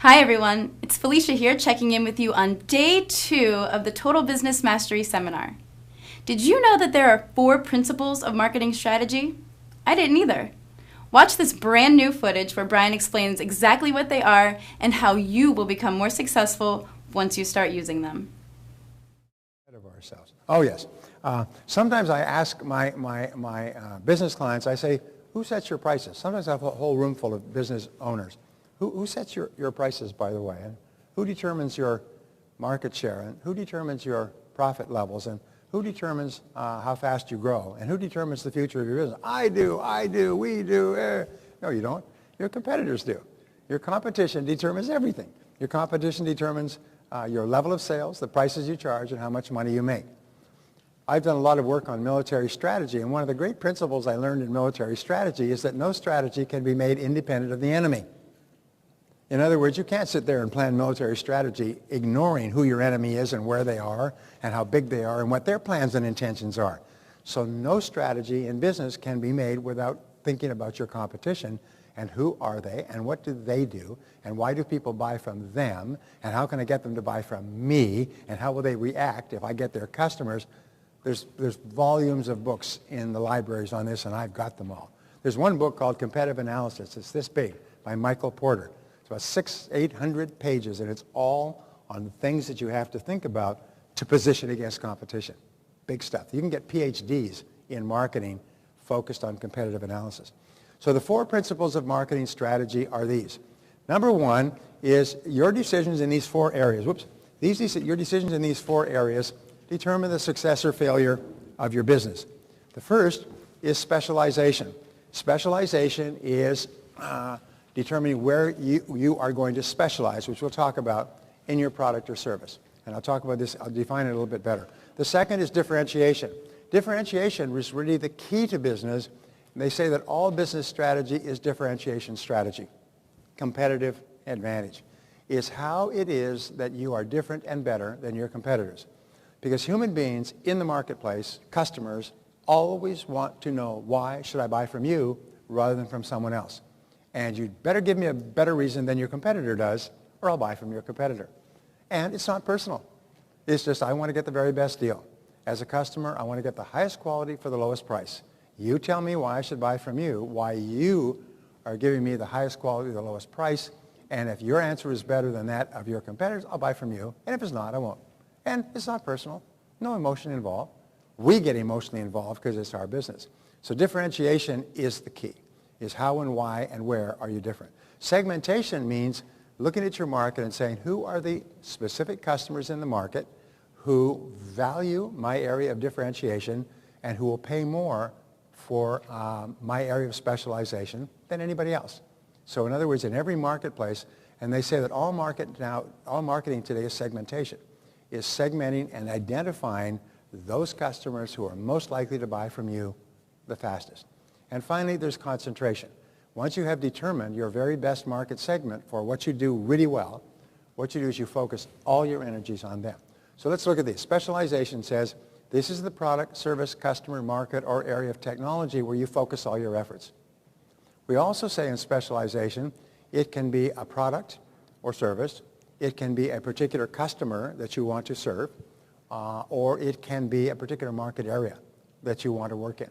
Hi everyone, it's Felicia here checking in with you on day 2 of the Total Business Mastery Seminar. Did you know that there are 4 principles of marketing strategy? I didn't either. Watch this brand new footage where Brian explains exactly what they are and how you will become more successful once you start using them. Of ourselves. Oh yes. Sometimes I ask my business clients, I say, who sets your prices? Sometimes I have a whole room full of business owners. Who sets your prices, by the way? And who determines your market share? And who determines your profit levels? And who determines how fast you grow? And who determines the future of your business? I do, we do. No, you don't. Your competitors do. Your competition determines everything. Your competition determines your level of sales, the prices you charge, and how much money you make. I've done a lot of work on military strategy, and one of the great principles I learned in military strategy is that no strategy can be made independent of the enemy. In other words, you can't sit there and plan military strategy ignoring who your enemy is and where they are and how big they are and what their plans and intentions are. So no strategy in business can be made without thinking about your competition and who are they and what do they do and why do people buy from them and how can I get them to buy from me and how will they react if I get their customers. There's volumes of books in the libraries on this, and I've got them all. There's one book called Competitive Analysis. It's this big, by Michael Porter. It's about 600-800 pages, and it's all on the things that you have to think about to position against competition. Big stuff. You can get PhDs in marketing focused on competitive analysis. So the 4 principles of marketing strategy are these. Number 1 is your decisions in these 4 areas. Your decisions in these 4 areas determine the success or failure of your business. The first is specialization. Specialization is determining where you are going to specialize, which we'll talk about in your product or service. And I'll talk about this, I'll define it a little bit better. The second is differentiation. Differentiation is really the key to business. And they say that all business strategy is differentiation strategy. Competitive advantage is how it is that you are different and better than your competitors. Because human beings in the marketplace, customers, always want to know why should I buy from you rather than from someone else. And you'd better give me a better reason than your competitor does or I'll buy from your competitor. And it's not personal. It's just I want to get the very best deal. As a customer, I want to get the highest quality for the lowest price. You tell me why I should buy from you, why you are giving me the highest quality, the lowest price. And if your answer is better than that of your competitors, I'll buy from you. And if it's not, I won't. And it's not personal. No emotion involved. We get emotionally involved because it's our business. So differentiation is the key, is how and why and where are you different. Segmentation means looking at your market and saying, who are the specific customers in the market who value my area of differentiation and who will pay more for my area of specialization than anybody else. So in other words, in every marketplace, and they say that all marketing today is segmentation, is segmenting and identifying those customers who are most likely to buy from you the fastest. And finally, there's concentration. Once you have determined your very best market segment for what you do really well, what you do is you focus all your energies on them. So let's look at this. Specialization says this is the product, service, customer, market, or area of technology where you focus all your efforts. We also say in specialization, it can be a product or service. It can be a particular customer that you want to serve, or it can be a particular market area that you want to work in.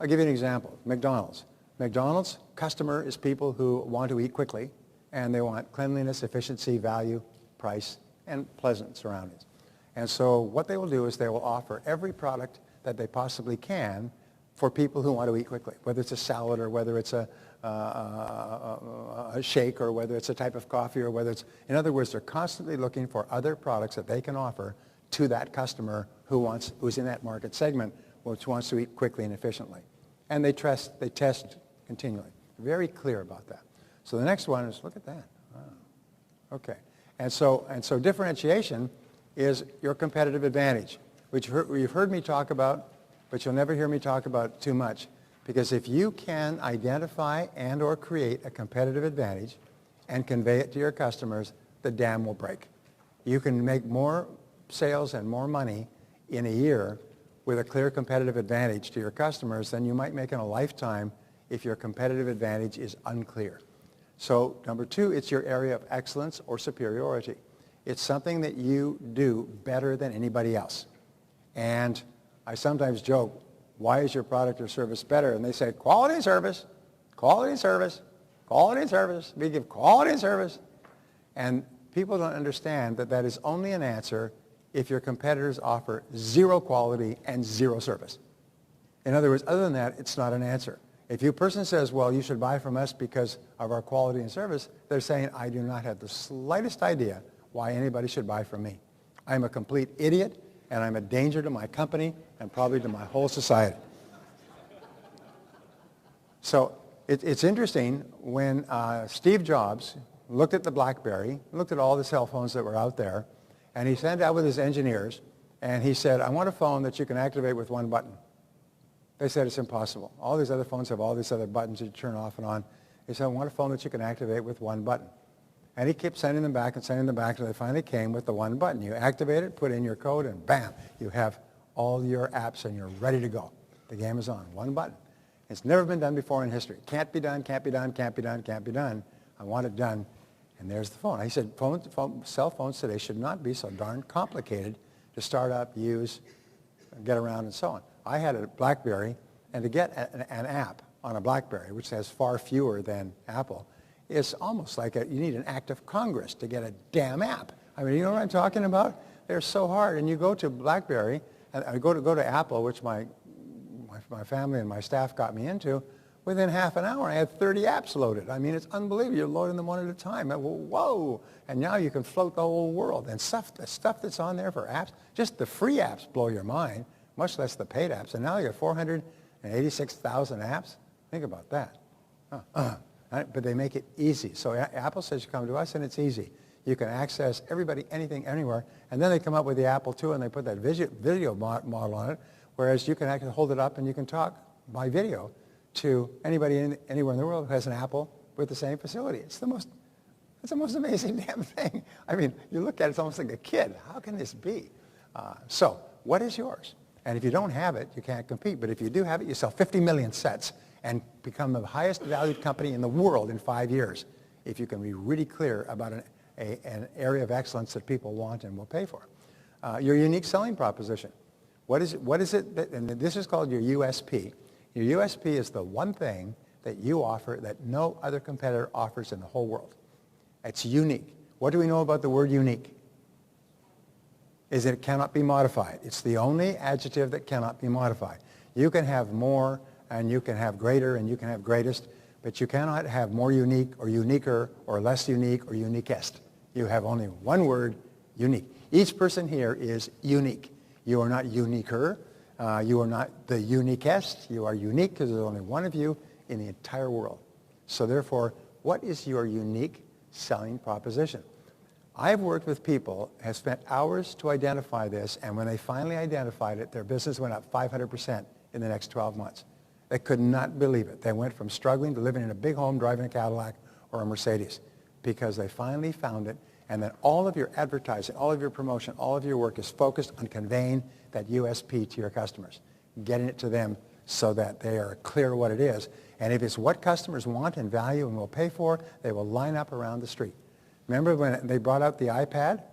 I'll give you an example. McDonald's. McDonald's customer is people who want to eat quickly, and they want cleanliness, efficiency, value, price, and pleasant surroundings. And so what they will do is they will offer every product that they possibly can for people who want to eat quickly, whether it's a salad or whether it's a shake or whether it's a type of coffee or whether it's, in other words, they're constantly looking for other products that they can offer to that customer who's in that market segment, which wants to eat quickly and efficiently. And they test continually. Very clear about that. So the next one is, look at that. Wow. Okay. And so differentiation is your competitive advantage, which you've heard me talk about, but you'll never hear me talk about too much. Because if you can identify and or create a competitive advantage and convey it to your customers, the dam will break. You can make more sales and more money in a year with a clear competitive advantage to your customers than you might make in a lifetime if your competitive advantage is unclear. So number two, it's your area of excellence or superiority. It's something that you do better than anybody else. And I sometimes joke, why is your product or service better? And they say, quality and service, quality and service, quality and service. We give quality and service. And people don't understand that that is only an answer if your competitors offer zero quality and zero service. In other words, other than that, it's not an answer. If a person says, well, you should buy from us because of our quality and service, they're saying, I do not have the slightest idea why anybody should buy from me. I'm a complete idiot, and I'm a danger to my company and probably to my whole society. So it's interesting when Steve Jobs looked at the BlackBerry, looked at all the cell phones that were out there, and he sent out with his engineers, and he said, I want a phone that you can activate with one button. They said it's impossible. All these other phones have all these other buttons you turn off and on. He said, I want a phone that you can activate with one button. And he kept sending them back until they finally came with the one button. You activate it, put in your code, and bam, you have all your apps and you're ready to go. The game is on. One button. It's never been done before in history. Can't be done, can't be done, can't be done, can't be done. I want it done. And there's the phone. He said cell phones today should not be so darn complicated to start up, use, get around, and so on. I had a BlackBerry, and to get an app on a BlackBerry, which has far fewer than Apple, it's almost like you need an act of Congress to get a damn app. I mean, you know what I'm talking about? They're so hard. And you go to BlackBerry, and I go to Apple, which my family and my staff got me into. Within half an hour, I had 30 apps loaded. I mean, it's unbelievable. You're loading them one at a time. Whoa! And now you can float the whole world. And the stuff that's on there for apps, just the free apps blow your mind, much less the paid apps. And now you got 486,000 apps. Think about that. But they make it easy. So Apple says you come to us and it's easy. You can access everybody, anything, anywhere. And then they come up with the Apple II and they put that video model on it, whereas you can actually hold it up and you can talk by video to anybody anywhere in the world who has an Apple with the same facility. It's the most amazing damn thing. I mean, you look at it, it's almost like a kid. How can this be? So what is yours? And if you don't have it, you can't compete. But if you do have it, you sell 50 million sets and become the highest valued company in the world in 5 years if you can be really clear about an area of excellence that people want and will pay for. Your unique selling proposition. What is it that, and this is called your USP. Your USP is the one thing that you offer that no other competitor offers in the whole world. It's unique. What do we know about the word unique? Is that it cannot be modified. It's the only adjective that cannot be modified. You can have more, and you can have greater, and you can have greatest, but you cannot have more unique or uniquer or less unique or uniquest. You have only one word, unique. Each person here is unique. You are not uniquer. You are not the uniquest. You are unique because there's only one of you in the entire world. So therefore, what is your unique selling proposition? I've worked with people, have spent hours to identify this, and when they finally identified it, their business went up 500% in the next 12 months. They could not believe it. They went from struggling to living in a big home, driving a Cadillac or a Mercedes, because they finally found it, and then all of your advertising, all of your promotion, all of your work is focused on conveying that USP to your customers, getting it to them so that they are clear what it is. And if it's what customers want and value and will pay for, they will line up around the street. Remember when they brought out the iPad?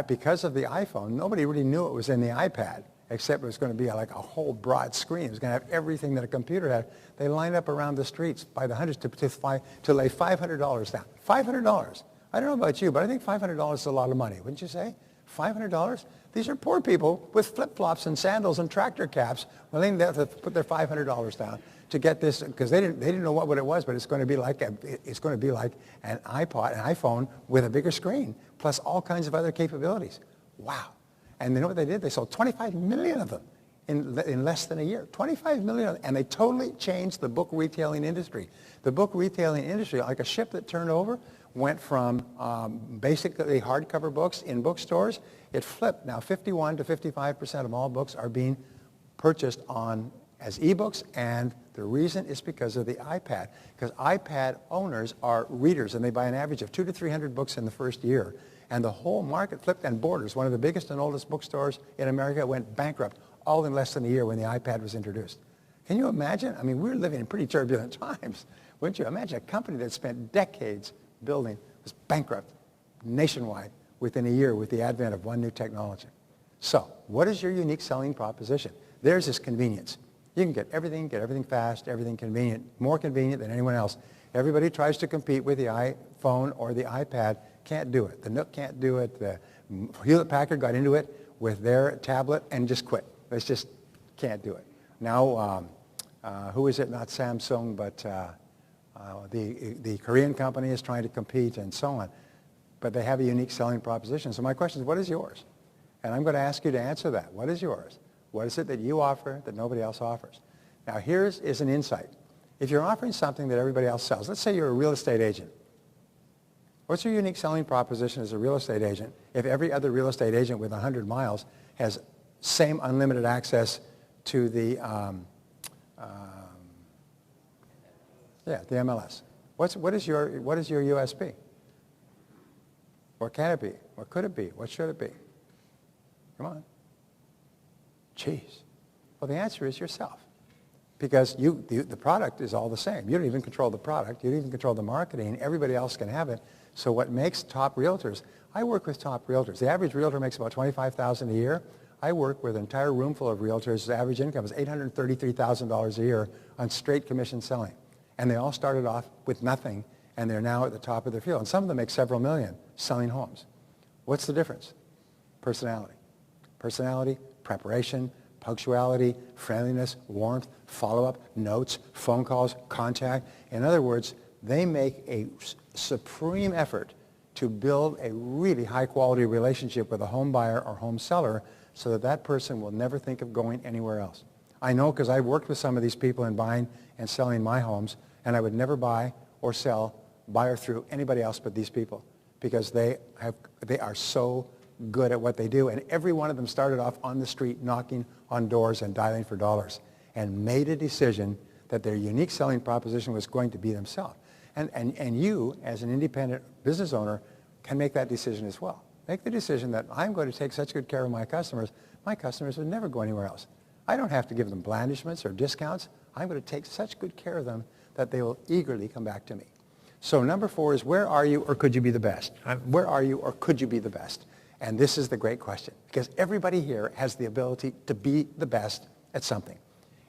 Because of the iPhone, nobody really knew it was in the iPad, except it was going to be like a whole broad screen. It was going to have everything that a computer had. They lined up around the streets by the hundreds to lay $500 down. $500. I don't know about you, but I think $500 is a lot of money, wouldn't you say? $500? These are poor people with flip-flops and sandals and tractor caps willing to put their $500 down to get this, because they didn't know what it was, but it's going to be like an iPhone with a bigger screen, plus all kinds of other capabilities. Wow. And you know what they did? They sold 25 million of them in less than a year. 25 million of them. And they totally changed the book retailing industry. The book retailing industry, like a ship that turned over, went from basically hardcover books in bookstores. It flipped. Now 51 to 55% of all books are being purchased as ebooks, and the reason is because of the iPad. Because iPad owners are readers, and they buy an average of 200 to 300 books in the first year. And the whole market flipped, and Borders, one of the biggest and oldest bookstores in America, went bankrupt all in less than a year when the iPad was introduced. Can you imagine? I mean, we're living in pretty turbulent times Wouldn't you? Imagine a company that spent decades building was bankrupt nationwide within a year with the advent of one new technology. So what is your unique selling proposition? Theirs is convenience. You can get everything fast, everything convenient, more convenient than anyone else. Everybody tries to compete with the iPhone or the iPad, can't do it. The Nook can't do it. The Hewlett-Packard got into it with their tablet and just quit. They just can't do it. Now, who is it? Not Samsung, but the Korean company is trying to compete and so on. But they have a unique selling proposition. So my question is, what is yours? And I'm going to ask you to answer that. What is yours? What is it that you offer that nobody else offers? Now, here's an insight. If you're offering something that everybody else sells, let's say you're a real estate agent. What's your unique selling proposition as a real estate agent if every other real estate agent with 100 miles has same unlimited access to the MLS? What is your USP? What can it be? What could it be? What should it be? Come on. Jeez. Well, the answer is yourself. Because the product is all the same. You don't even control the product. You don't even control the marketing. Everybody else can have it. So what makes top realtors, I work with top realtors. The average realtor makes about $25,000 a year. I work with an entire room full of realtors. The average income is $833,000 a year on straight commission selling. And they all started off with nothing, and they're now at the top of their field. And some of them make several million selling homes. What's the difference? Personality. Personality, preparation, punctuality, friendliness, warmth, follow-up, notes, phone calls, contact. In other words, they make a supreme effort to build a really high-quality relationship with a home buyer or home seller so that that person will never think of going anywhere else. I know because I've worked with some of these people in buying and selling my homes, and I would never buy or sell, buy or through anybody else but these people because they are so good at what they do. And every one of them started off on the street knocking on doors and dialing for dollars and made a decision that their unique selling proposition was going to be themselves. And you, as an independent business owner, can make that decision as well. Make the decision that I'm going to take such good care of my customers would never go anywhere else. I don't have to give them blandishments or discounts. I'm going to take such good care of them that they will eagerly come back to me. So number 4 is, where are you or could you be the best? Where are you or could you be the best? And this is the great question, because everybody here has the ability to be the best at something.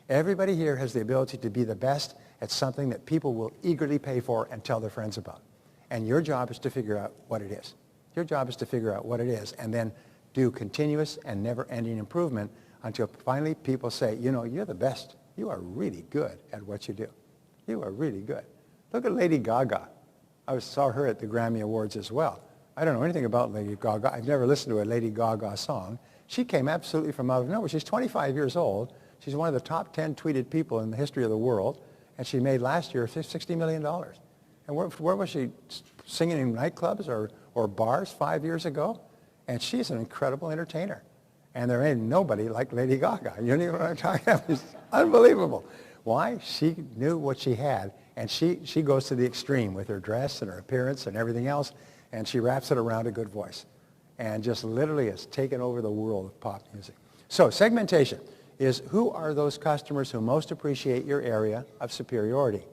Everybody here has the ability to be the best at something that people will eagerly pay for and tell their friends about. And your job is to figure out what it is. Your job is to figure out what it is and then do continuous and never-ending improvement until finally people say, you know, you're the best. You are really good at what you do. You are really good. Look at Lady Gaga. I saw her at the Grammy Awards as well. I don't know anything about Lady Gaga. I've never listened to a Lady Gaga song. She came absolutely from out of nowhere. She's 25 years old. She's one of the top 10 tweeted people in the history of the world. And she made last year $60 million. And where was she? Singing in nightclubs or bars 5 years ago? And she's an incredible entertainer. And there ain't nobody like Lady Gaga. You know what I'm talking about? It's unbelievable. Why? She knew what she had. And she goes to the extreme with her dress and her appearance and everything else. And she wraps it around a good voice. And just literally has taken over the world of pop music. So segmentation is, who are those customers who most appreciate your area of superiority?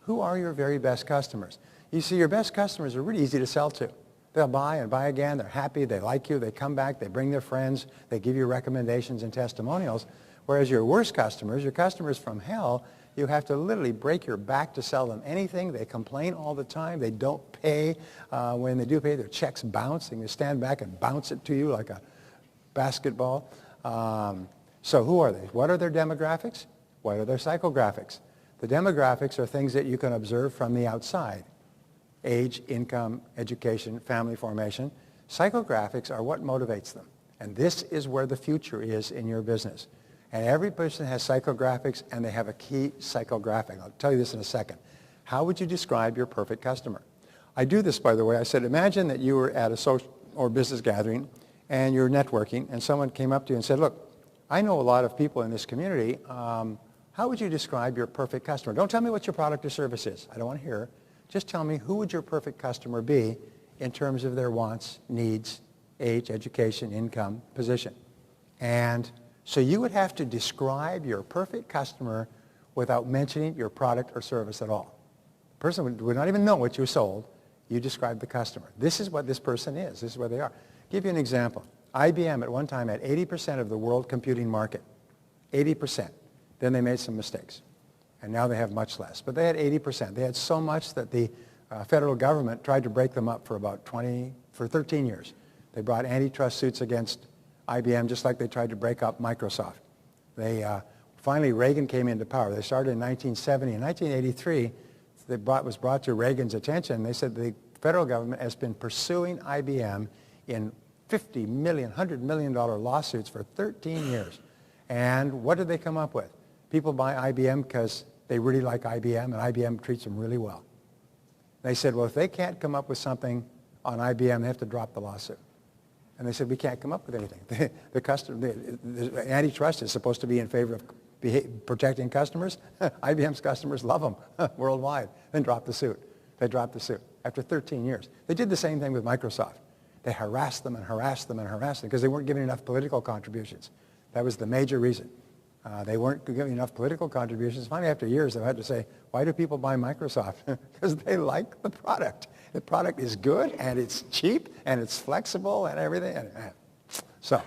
Who are your very best customers? You see, your best customers are really easy to sell to. They'll buy and buy again. They're happy. They like you. They come back. They bring their friends. They give you recommendations and testimonials. Whereas your worst customers, your customers from hell, you have to literally break your back to sell them anything. They complain all the time. They don't pay. When they do pay, their checks bounce. They can stand back and bounce it to you like a basketball. So who are they? What are their demographics? What are their psychographics? The demographics are things that you can observe from the outside. Age, income, education, family formation. Psychographics are what motivates them. And this is where the future is in your business. And every person has psychographics, and they have a key psychographic. I'll tell you this in a second. How would you describe your perfect customer? I do this, by the way. I said, imagine that you were at a social or business gathering, and you're networking, and someone came up to you and said, look, I know a lot of people in this community. How would you describe your perfect customer? Don't tell me what your product or service is. I don't want to hear. Just tell me, who would your perfect customer be in terms of their wants, needs, age, education, income, position? And so you would have to describe your perfect customer without mentioning your product or service at all. person would not even know what you sold. You described the customer. This is what this person is. This is what they are. I'll give you an example. IBM at one time had 80% of the world computing market. 80%. Then they made some mistakes. And now they have much less. But they had 80%. They had so much that the federal government tried to break them up for 13 years. They brought antitrust suits against IBM just like they tried to break up Microsoft. Finally, Reagan came into power. They started in 1970. In 1983, was brought to Reagan's attention. They said the federal government has been pursuing IBM in $50 million, $100 million lawsuits for 13 years. And what did they come up with? People buy IBM because they really like IBM, and IBM treats them really well. They said, well, if they can't come up with something on IBM, they have to drop the lawsuit. And they said, we can't come up with anything. The antitrust is supposed to be in favor of protecting customers. IBM's customers love them worldwide. Then drop the suit. They dropped the suit after 13 years. They did the same thing with Microsoft. They harassed them and harassed them and harassed them because they weren't giving enough political contributions. That was the major reason. They weren't giving enough political contributions. Finally, after years, they had to say, why do people buy Microsoft? Because they like the product. The product is good, and it's cheap, and it's flexible, and everything. So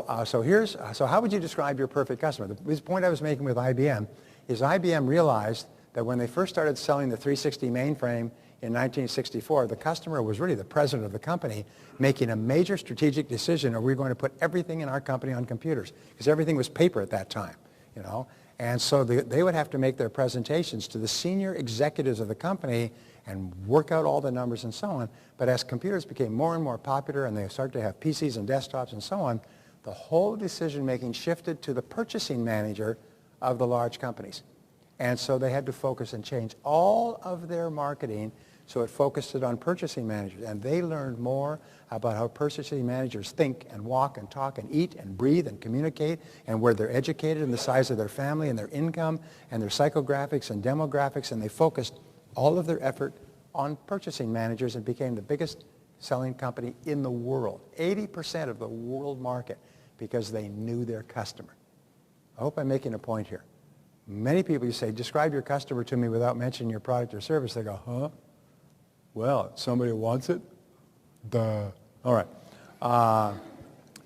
how would you describe your perfect customer? The point I was making with IBM is IBM realized that when they first started selling the 360 mainframe in 1964, the customer was really the president of the company making a major strategic decision: are we going to put everything in our company on computers? Because everything was paper at that time, you know. And so they would have to make their presentations to the senior executives of the company and work out all the numbers and so on. But as computers became more and more popular and they started to have PCs and desktops and so on, the whole decision-making shifted to the purchasing manager of the large companies. And so they had to focus and change all of their marketing so it focused it on purchasing managers. And they learned more about how purchasing managers think and walk and talk and eat and breathe and communicate and where they're educated and the size of their family and their income and their psychographics and demographics. And they focused all of their effort on purchasing managers and became the biggest selling company in the world. 80% of the world market because they knew their customer. I hope I'm making a point here. Many people, you say, describe your customer to me without mentioning your product or service. They go, huh? Well, somebody wants it? Duh. All right.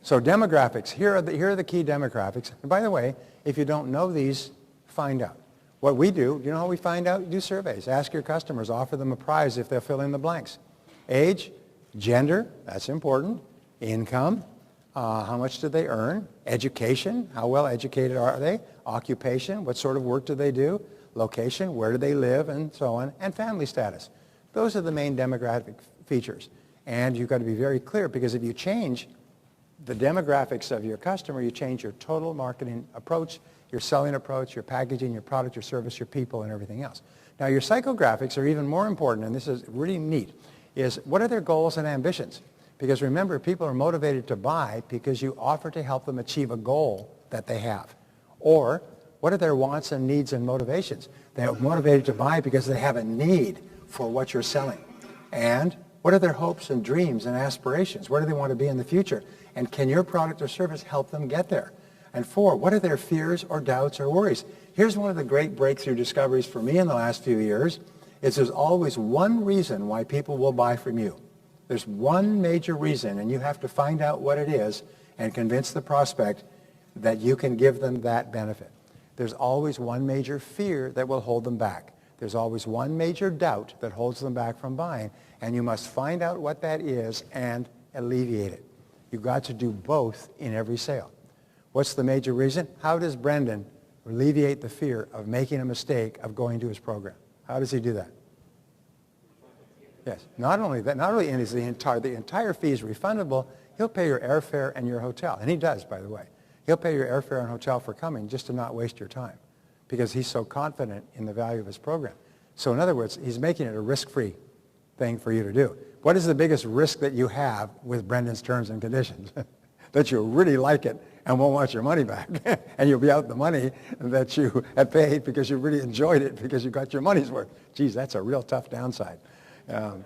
So demographics. Here are the key demographics. And by the way, if you don't know these, find out. What we do, you know how we find out? You do surveys. Ask your customers. Offer them a prize if they'll fill in the blanks. Age, gender, that's important. Income, how much do they earn? Education, how well educated are they? Occupation, what sort of work do they do? Location, where do they live, and so on. And family status. Those are the main demographic features. And you've got to be very clear, because if you change the demographics of your customer, you change your total marketing approach, your selling approach, your packaging, your product, your service, your people, and everything else. Now, your psychographics are even more important, and this is really neat, is what are their goals and ambitions? Because remember, people are motivated to buy because you offer to help them achieve a goal that they have. Or, what are their wants and needs and motivations? They are motivated to buy because they have a need for what you're selling. And what are their hopes and dreams and aspirations? Where do they want to be in the future? And can your product or service help them get there? And 4, what are their fears or doubts or worries? Here's one of the great breakthrough discoveries for me in the last few years, is there's always one reason why people will buy from you. There's one major reason, and you have to find out what it is and convince the prospect that you can give them that benefit. There's always one major fear that will hold them back. There's always one major doubt that holds them back from buying, and you must find out what that is and alleviate it. You've got to do both in every sale. What's the major reason? How does Brendan alleviate the fear of making a mistake of going to his program? How does he do that? Yes. Not only that, not only is the entire fee is refundable, he'll pay your airfare and your hotel. And he does, by the way. He'll pay your airfare and hotel for coming just to not waste your time because he's so confident in the value of his program. So in other words, he's making it a risk-free thing for you to do. What is the biggest risk that you have with Brendan's terms and conditions? That you'll really like it and won't want your money back. And you'll be out the money that you had paid because you really enjoyed it because you got your money's worth. Geez, that's a real tough downside. And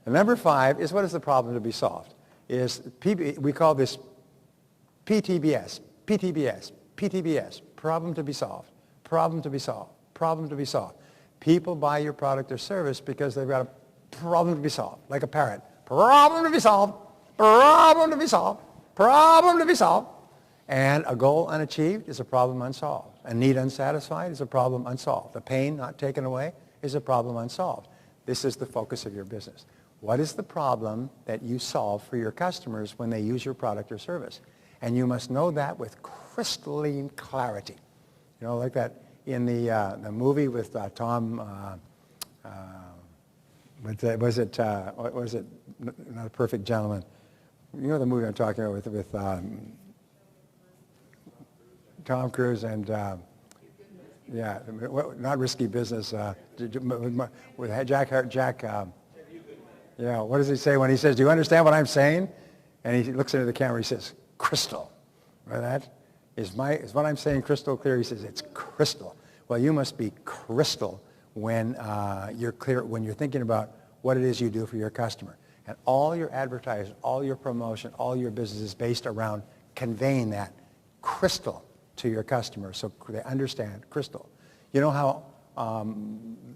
number 5 is what is the problem to be solved? We call this PTBS, PTBS, PTBS, problem to be solved, problem to be solved, problem to be solved. People buy your product or service because they've got a problem to be solved, like a parrot. Problem to be solved, problem to be solved, problem to be solved. And a goal unachieved is a problem unsolved. A need unsatisfied is a problem unsolved. A pain not taken away is a problem unsolved. This is the focus of your business. What is the problem that you solve for your customers when they use your product or service? And you must know that with crystalline clarity. You know, like that in the movie with Tom, what was it, Not a Perfect Gentleman. You know the movie I'm talking about with Tom Cruise and, not Risky Business, with Jack, what does he say when he says, do you understand what I'm saying? And he looks into the camera, he says, crystal. Remember that? Is what I'm saying crystal clear? He says, it's crystal. Well, you must be crystal when you're clear, when you're thinking about what it is you do for your customer. And all your advertising, all your promotion, all your business is based around conveying that crystal to your customer so they understand crystal. You know how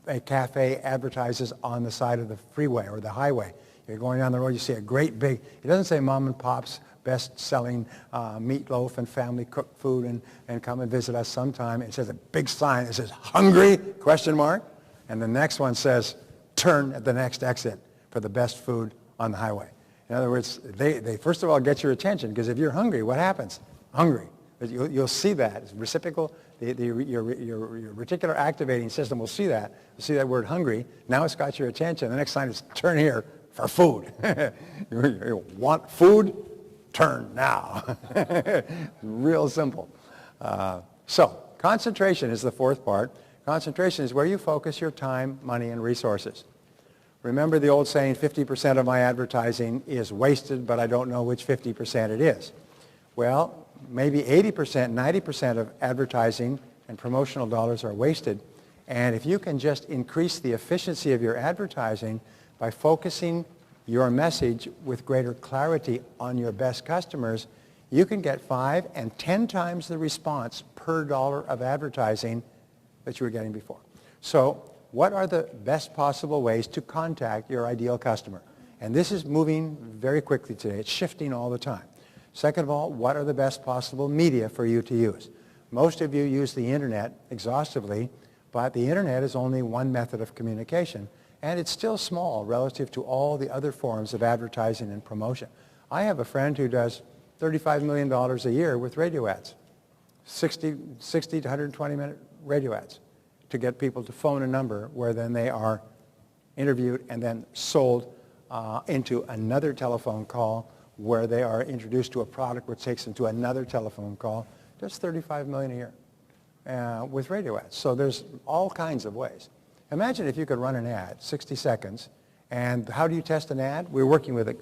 a cafe advertises on the side of the freeway or the highway? You're going down the road, you see a great big, it doesn't say mom and pop's best-selling meatloaf and family cooked food and come and visit us sometime. It says a big sign that says hungry, question mark. And the next one says turn at the next exit for the best food on the highway. In other words, they first of all get your attention because if you're hungry, what happens? Hungry. You'll see that. It's reciprocal. Your reticular activating system will see that. You'll see that word hungry. Now it's got your attention. The next sign is turn here for food. You want food? Turn now. Real simple. So concentration is the fourth part. Concentration is where you focus your time, money, and resources. Remember the old saying, 50% of my advertising is wasted, but I don't know which 50% it is. Well, maybe 80%, 90% of advertising and promotional dollars are wasted. And if you can just increase the efficiency of your advertising by focusing your message with greater clarity on your best customers, you can get 5 and 10 times the response per dollar of advertising that you were getting before. So what are the best possible ways to contact your ideal customer? And this is moving very quickly today. It's shifting all the time. Second of all, what are the best possible media for you to use? Most of you use the internet exhaustively, but the internet is only one method of communication, and it's still small relative to all the other forms of advertising and promotion. I have a friend who does $35 million a year with radio ads, 60 to 120-minute radio ads to get people to phone a number where then they are interviewed and then sold into another telephone call where they are introduced to a product which takes them to another telephone call. That's $35 million a year with radio ads. So there's all kinds of ways. Imagine if you could run an ad, 60 seconds, and how do you test an ad? We're working with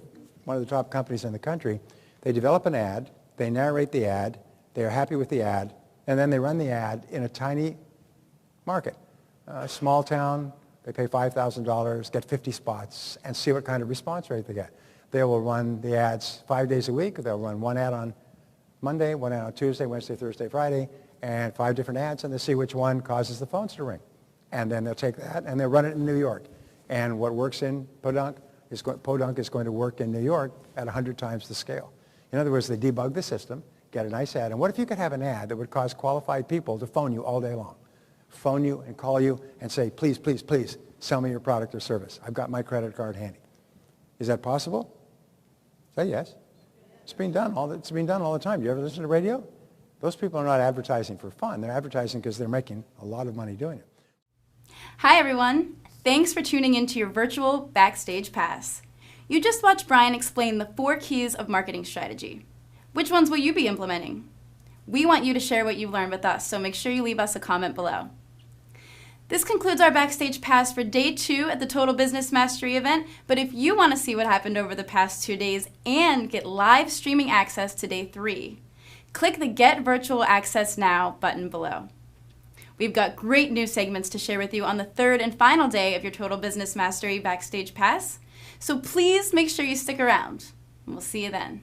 one of the top companies in the country. They develop an ad, they narrate the ad, they are happy with the ad, and then they run the ad in a tiny market, a small town. They pay $5,000, get 50 spots, and see what kind of response rate they get. They will run the ads 5 days a week. They'll run one ad on Monday, one ad on Tuesday, Wednesday, Thursday, Friday, and 5 different ads, and they'll see which one causes the phones to ring. And then they'll take that, and they'll run it in New York. And what works in Podunk is going to work in New York at 100 times the scale. In other words, they debug the system, get a nice ad. And what if you could have an ad that would cause qualified people to phone you all day long? Phone you and call you and say, please, please, please, sell me your product or service. I've got my credit card handy. Is that possible? Say yes. It's being done all the time. Do you ever listen to radio? Those people are not advertising for fun. They're advertising because they're making a lot of money doing it. Hi everyone. Thanks for tuning into your virtual Backstage Pass. You just watched Brian explain the 4 keys of marketing strategy. Which ones will you be implementing? We want you to share what you've learned with us, so make sure you leave us a comment below. This concludes our Backstage Pass for Day 2 at the Total Business Mastery event, but if you want to see what happened over the past 2 days and get live streaming access to Day 3, click the Get Virtual Access Now button below. We've got great new segments to share with you on the 3rd and final day of your Total Business Mastery Backstage Pass, so please make sure you stick around, and we'll see you then.